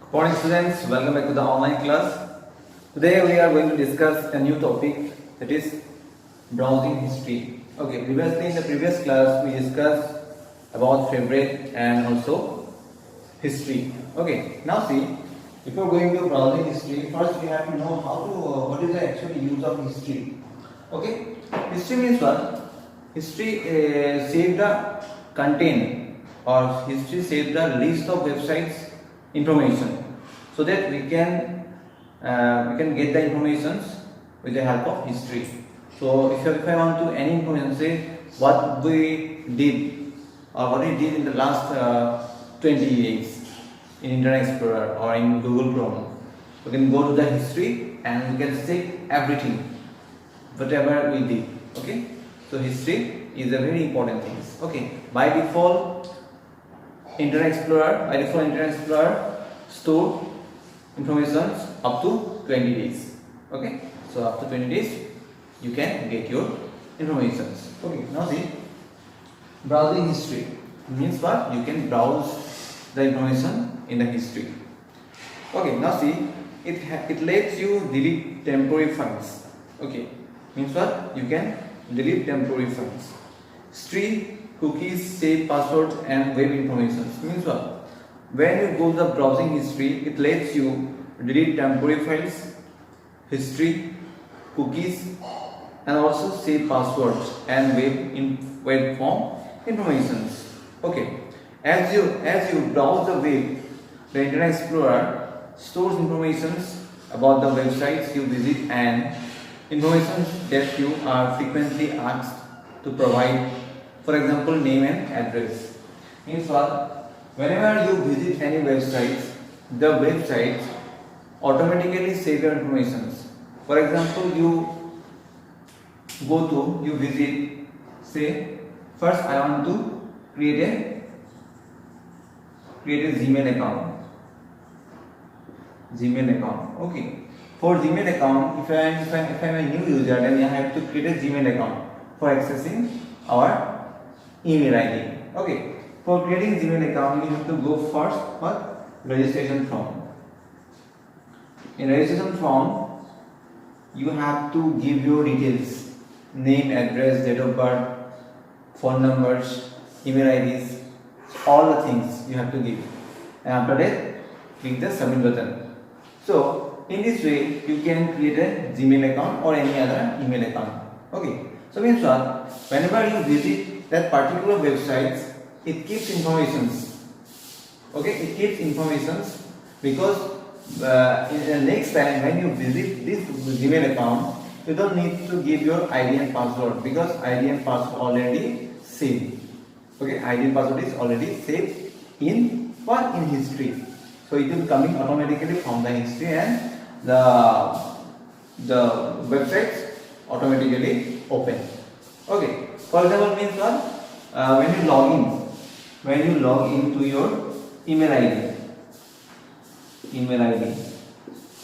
Morning students, welcome back to the online class. Today we are going to discuss a new topic, that is browsing history. Okay, previously in the previous class we discussed about favorite and also history. Okay, now see, before going to browsing history, first we have to know how to what is the actual use of history. Okay, history means what? History save the content, or history save the list of websites information, so that we can get the informations with the help of history. So if I want to any information, say what we did or what we did in the last 20 days in Internet Explorer or in Google Chrome, we can go to the history and we can check everything, whatever we did. Okay, so history is a very important thing. Okay, by default Internet Explorer store information up to 20 days. Okay, so after 20 days you can get your informations. Okay, now see, browsing history means what? You can browse the information in the history. Okay, now see, it lets you delete temporary files. Okay, means what? You can delete temporary files. History, cookies, save passwords and web information means what? When you go to the browsing history, it lets you delete temporary files, history, cookies, and also save passwords and web form informations. Okay, as you browse the web, the Internet Explorer stores informations about the websites you visit and information that you are frequently asked to provide. For example, name and address. Means what? Whenever you visit any websites, the websites automatically save your information. For example, you visit, say, first I want to create a Gmail account. Okay. For Gmail account, if I am a new user, then I have to create a Gmail account for accessing our email ID. Okay. For creating Gmail account, you have to go first for registration form. In registration form, you have to give your details: name, address, date of birth, phone numbers, email IDs, all the things you have to give. And after that, click the submit button. So in this way, you can create a Gmail account or any other email account. Okay. So means what? Whenever you visit that particular websites, it keeps informations. Okay, it keeps informations because in the next time when you visit this Gmail account, you don't need to give your ID and password, because ID and password already saved. Okay, ID and password is already saved in what? In history. So it will coming automatically from the history, and the websites automatically open. Okay, for example, means what? When you log into your email ID,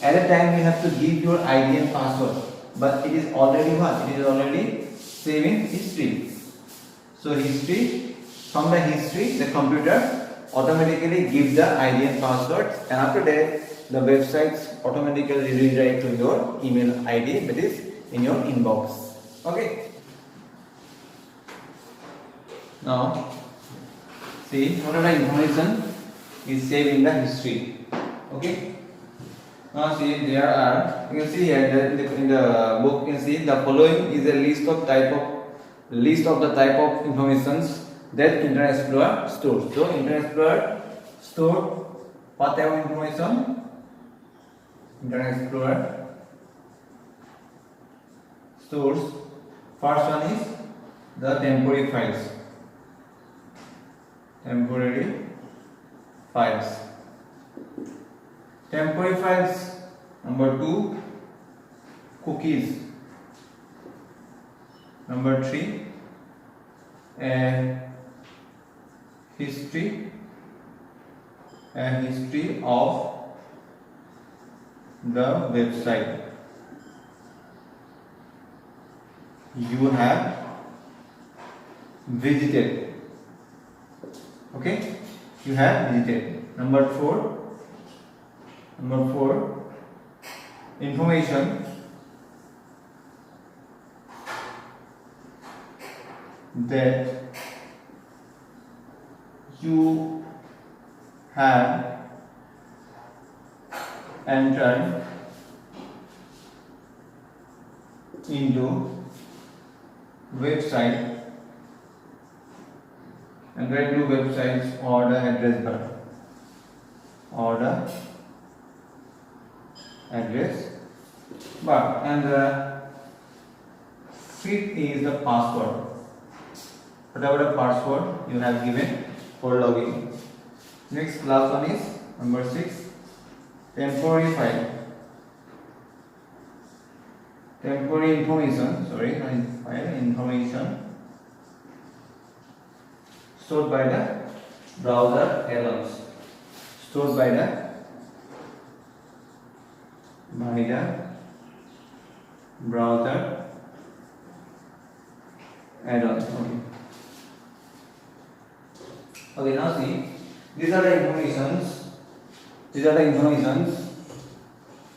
at a time you have to give your ID and password, but it is already what? It is already saved in history. So from the history, the computer automatically gives the ID and password, and after that the websites automatically redirect to your email ID, that is in your inbox. Okay. Now see, what are the information is saved in the history. Okay. Now see, there are, you can see here in the book, you can see the following is a list of the type of informations that Internet Explorer stores. So Internet Explorer store what type of information? Internet Explorer stores, first one is the temporary files. Temporary files. Number 2, cookies. Number 3, history of the website you have visited. Okay, you have visited. Number 4, Number 4, information that you have entered into website and write to websites or the address bar or the address bar, and the fifth is the password, whatever the password you have given for login. Next, last one is number 6, temporary file. Temporary information, file information stored by the browser alone. Stored by the browser add-on. Okay, now see, these are the informations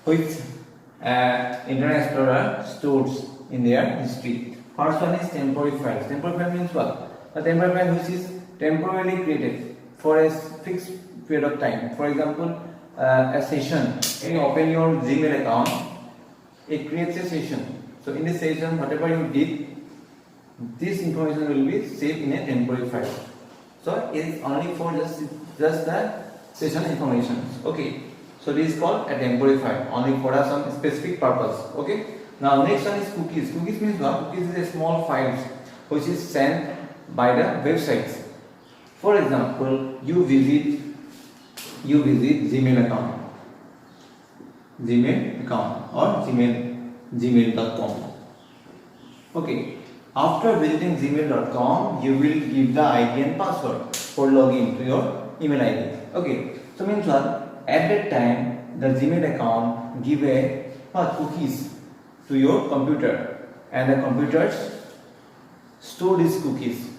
which Internet Explorer stores in their history. First one is temporary files. Temporary file means what? A temporary file which is temporarily created for a fixed period of time. For example, a session. When you open your Gmail account, it creates a session. So in this session, whatever you did, this information will be saved in a temporary file. So it is only for just the session information. Okay. So this is called a temporary file, only for some specific purpose. Okay. Now next one is cookies. Cookies means what? Cookies is a small files which is sent by the websites. For example, you visit Gmail account or gmail.com. Okay. After visiting gmail.com, you will give the ID and password for login to your email ID. Okay. So means what? At that time, the Gmail account give a cookies to your computer, and the computers store these cookies.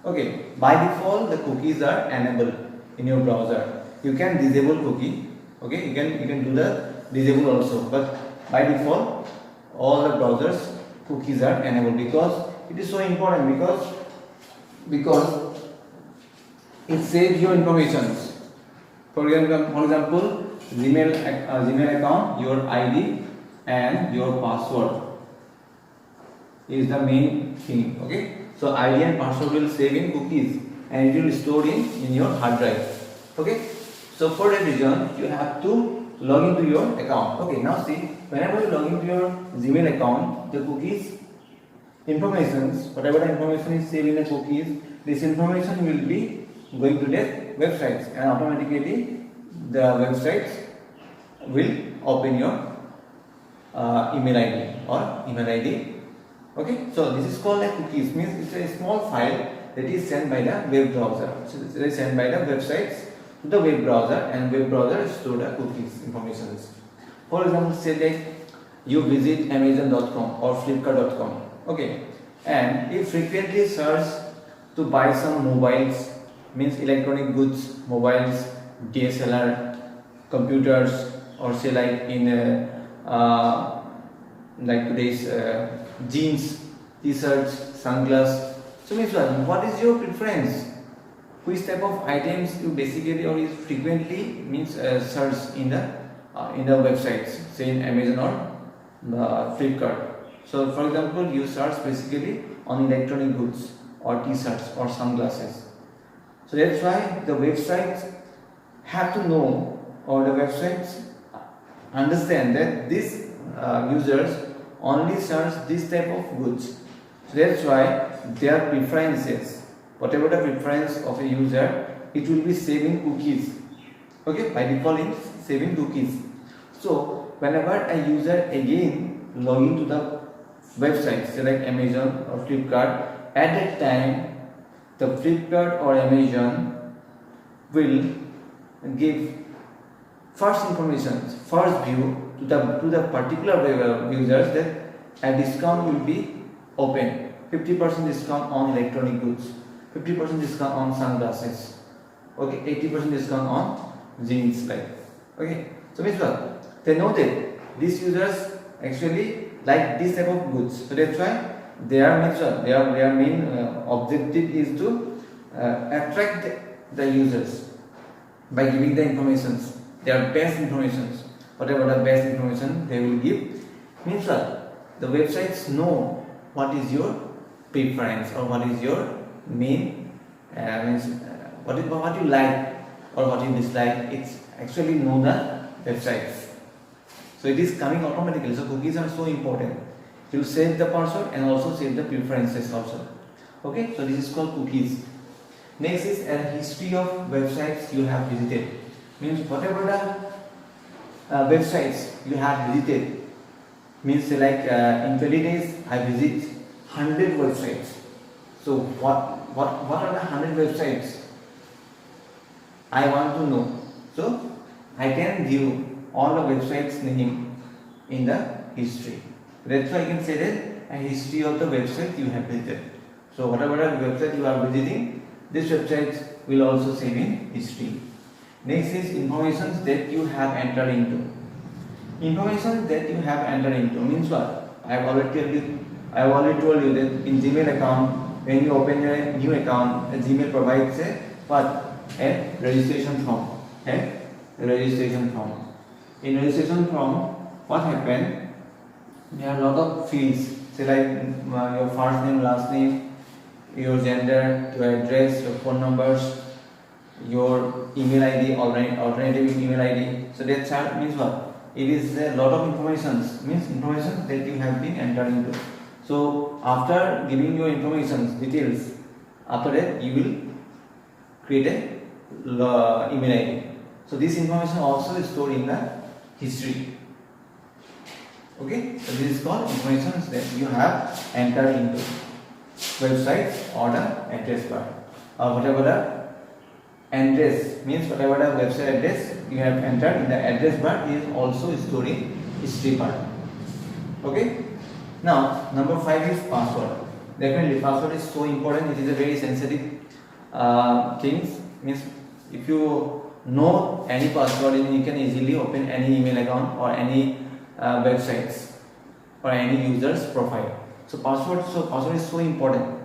Okay. By default, the cookies are enabled in your browser. You can disable cookie. Okay. You can do the disable also, but by default, all the browsers cookies are enabled, because it is so important, because it saves your information. For example, Gmail account, your ID and your password is the main thing. Okay, so ID and password will save in cookies and it will store in your hard drive. Okay, so for that reason you have to log into your account. Okay, now see, whenever you log into your Gmail account, the cookies informations, whatever the information is saved in the cookies, this information will be going to the websites, and automatically the websites will open your email ID. Okay, so this is called a cookies, means it's a small file that is sent by the web browser. So it is sent by the websites to the web browser, and web browser store the cookies information. For example, say that you visit Amazon.com or Flipkart.com. Okay, and you frequently search to buy some mobiles, means electronic goods, mobiles, DSLR, computers, or say like in like today's jeans, t-shirts, sunglasses. So means what is your preference? Which type of items you basically or is frequently means search in the websites, say in Amazon or Flipkart. So for example, you search basically on electronic goods or t-shirts or sunglasses. So that's why the websites have to know, or the websites understand that these users only search this type of goods. So that's why their preferences, whatever the preference of a user, it will be saving cookies. Okay, by default it's saving cookies. So whenever a user again log into the website, say like Amazon or Flipkart, at that time the Flipkart or Amazon will give first information, first view to the particular users that a discount will be open, 50% discount on electronic goods, 50% discount on sunglasses, okay, 80% discount on jeans, like, okay. So means what? They know that these users actually like this type of goods. So that's why their means what? Their main objective is to attract the users by giving the informations, their best informations. Whatever the best information they will give, means what? The websites know what is your preference or what is your main what you like or what you dislike. It's actually know the websites. So it is coming automatically. So cookies are so important. You save the password and also save the preferences also. Okay, so this is called cookies. Next is a history of websites you have visited. Means whatever the websites you have visited, means like in 20 days I visit 100 websites. So what are the 100 websites I want to know? So I can view all the websites name in the history. That's why I can say that a history of the website you have visited. So whatever the website you are visiting, this website will also save in history. Next is information that you have entered into. Information that you have entered into means what? I have already told you that in Gmail account, when you open a new account, Gmail provides a what? A registration form. A registration form. In registration form, what happened? There are a lot of fields. Say like your first name, last name, your gender, your address, your phone numbers, your email ID, alternative email ID. So that chart means what? It is a lot of information, means information that you have been entered into. So after giving your information details, after that you will create a email ID. So this information also is stored in the history. Okay, so this is called information that you have entered into websites or the address bar or whatever the address means, whatever the website address you have entered in the address bar is also stored in history part. Okay. Now number 5 is password. Definitely password is so important. It is a very sensitive things. Means if you know any password, then you can easily open any email account or any websites or any user's profile. So password is so important.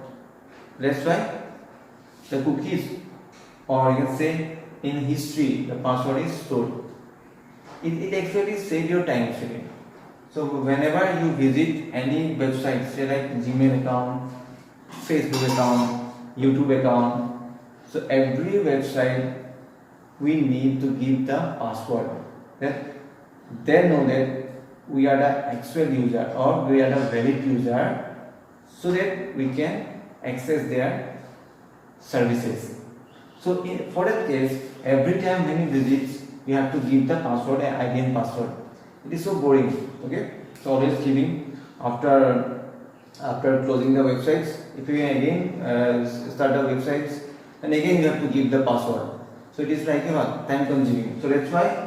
That's why the cookies, or you can say in history, the password is stored. It actually saves your time actually. So whenever you visit any website, say like Gmail account, Facebook account, YouTube account, so every website we need to give the password. That they know that we are the actual user or we are the valid user, so that we can access their services. So for that case, every time when you visit, you have to give the password and ID and password. It is so boring. Okay, so always giving after closing the websites. If you again start the websites, and again you have to give the password. So it is like time consuming. So that's why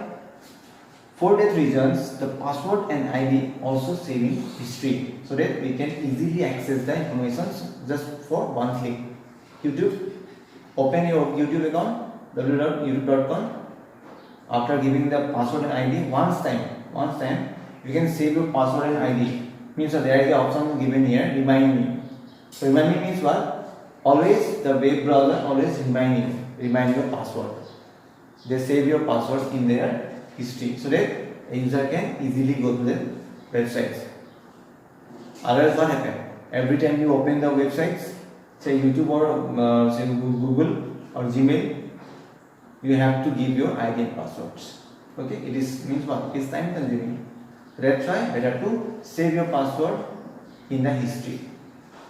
for that reasons the password and ID also save in history, so that we can easily access the information just for one click. YouTube, open your YouTube account www.youtube.com. After giving the password and ID once time you can save your password and ID. Means there is the option given here, remind me. So remind me means what? Always the web browser always remind your password. They save your password in their history, so that a user can easily go to the websites. Otherwise what happen? Every time you open the websites, say YouTube or say Google or Gmail, you have to give your ID and passwords. Okay, it is means what? It is time consuming. That's why better to save your password in the history,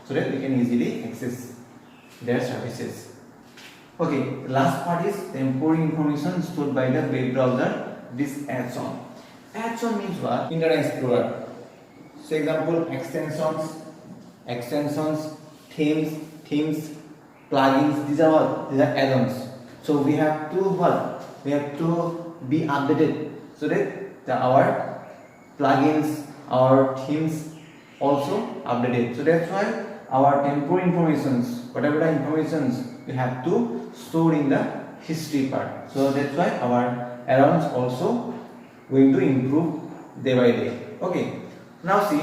so that we can easily access their services. Okay, last part is temporary information stored by the web browser. This add-on. Add-on means what? Internet Explorer. So example, extensions, themes, plugins. These are what? These are add-ons. So we have to what? We have to be updated, so that our plugins, our themes also updated. So that's why our temporary informations, whatever the informations, we have to store in the history part. So that's why our add-ons also going to improve day by day. Okay, now see,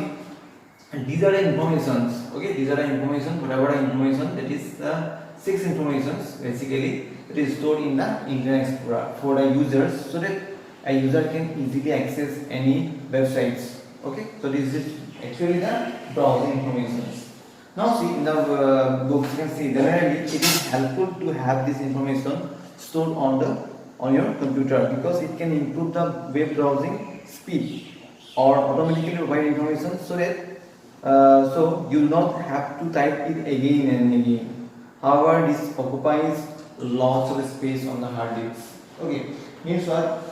and these are the informations. Okay, these are the information, whatever the information, that is the 6 informations basically that is stored in the Internet Explorer for the users, so that a user can easily access any websites. Okay, so this is actually the browsing information. Now see, in the books you can see generally it is helpful to have this information stored on your computer, because it can improve the web browsing speed or automatically provide information, so that so you will not have to type it again and again. However, this occupies lots of space on the hard disk. Okay, means what?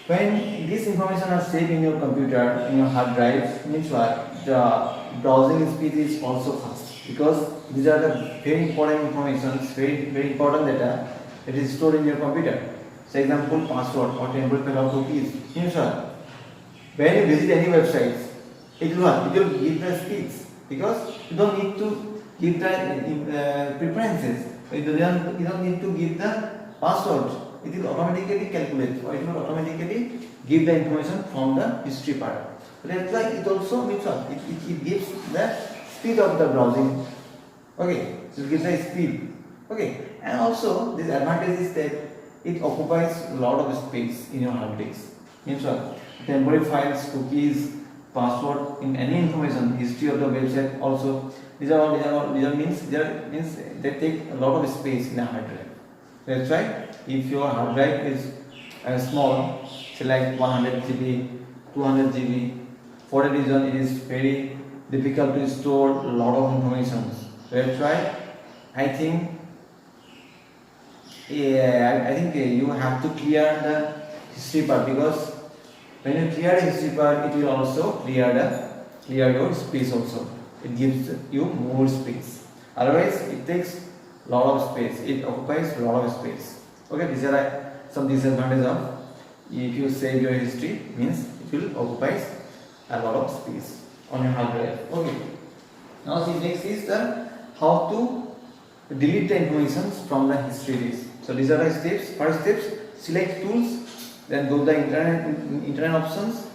When this information are saved in your computer, in your hard drive, means what? The browsing speed is also fast, because these are the very important information, very important data that is stored in your computer. For example, password or temporary pair of cookies. Means what? When you visit any websites, it will give the speeds, because you don't need to give the preferences. You don't need to give the password. It will automatically calculate, or it will automatically give the information from the history part. But that's why it also means what? It gives the speed of the browsing. Okay, so it gives the speed. Okay, and also this advantage is that it occupies a lot of space in your hard disk. Means what? Temporary files, cookies, password, in any information, history of the website also. These means they take a lot of space in a hard drive. That's why if your hard drive is small, say like 100 GB, 200 GB, for a reason it is very difficult to store a lot of information. That's why I think you have to clear the history part, because when you clear the history part, it will also clear your space also. It gives you more space. Otherwise, it takes a lot of space. It occupies a lot of space. Okay, these are some disadvantages of if you save your history, means it will occupy a lot of space on your hard drive. Okay. Now, see, next is the how to delete the information from the history disk. So these are the steps. First steps: select tools. Then go to the internet options.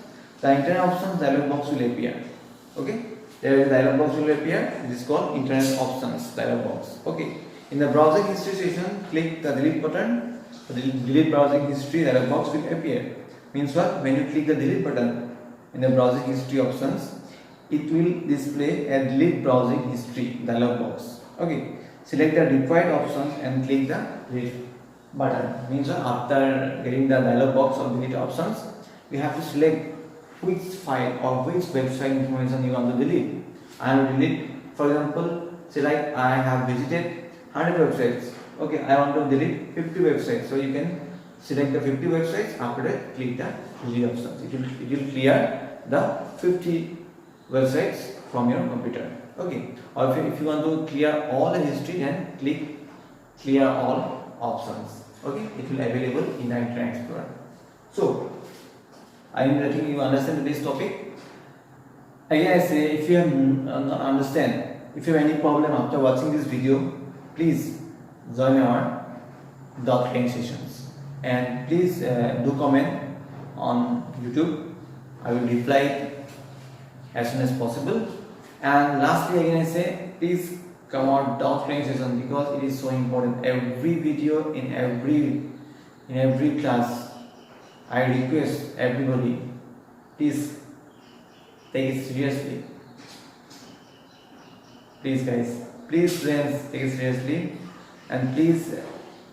The internet options dialog box will appear. Okay, there is a dialog box will appear. It is called internet options dialog box. Okay, in the browsing history section, click the delete button. The delete browsing history dialog box will appear. Means what? When you click the delete button in the browsing history options, it will display a delete browsing history dialog box. Okay, select the required options and click the delete button. Means after getting the dialog box of delete options, we have to select which file or which website information you want to delete. I will delete, for example, say like I have visited 100 websites. Okay, I want to delete 50 websites. So you can select the 50 websites. After that, click the delete options. It will clear the 50 websites from your computer. Okay, or if you want to clear all the history, then click clear all options. Okay, it will be available in the Internet Explorer. So I think you understand this topic. Again, I say, if you understand, if you have any problem after watching this video, please join our doctoring sessions, and please do comment on YouTube. I will reply as soon as possible. And lastly, again I say, please come on doctoring session, because it is so important. Every video in every class, I request everybody, please take it seriously. Please guys, please friends, take it seriously, and please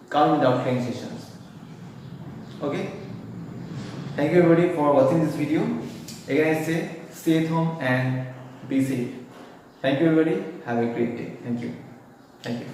come in doctoring sessions. Okay, thank you everybody for watching this video. Again I say, stay at home and be safe. Thank you everybody. Have a great day. Thank you. Thank you.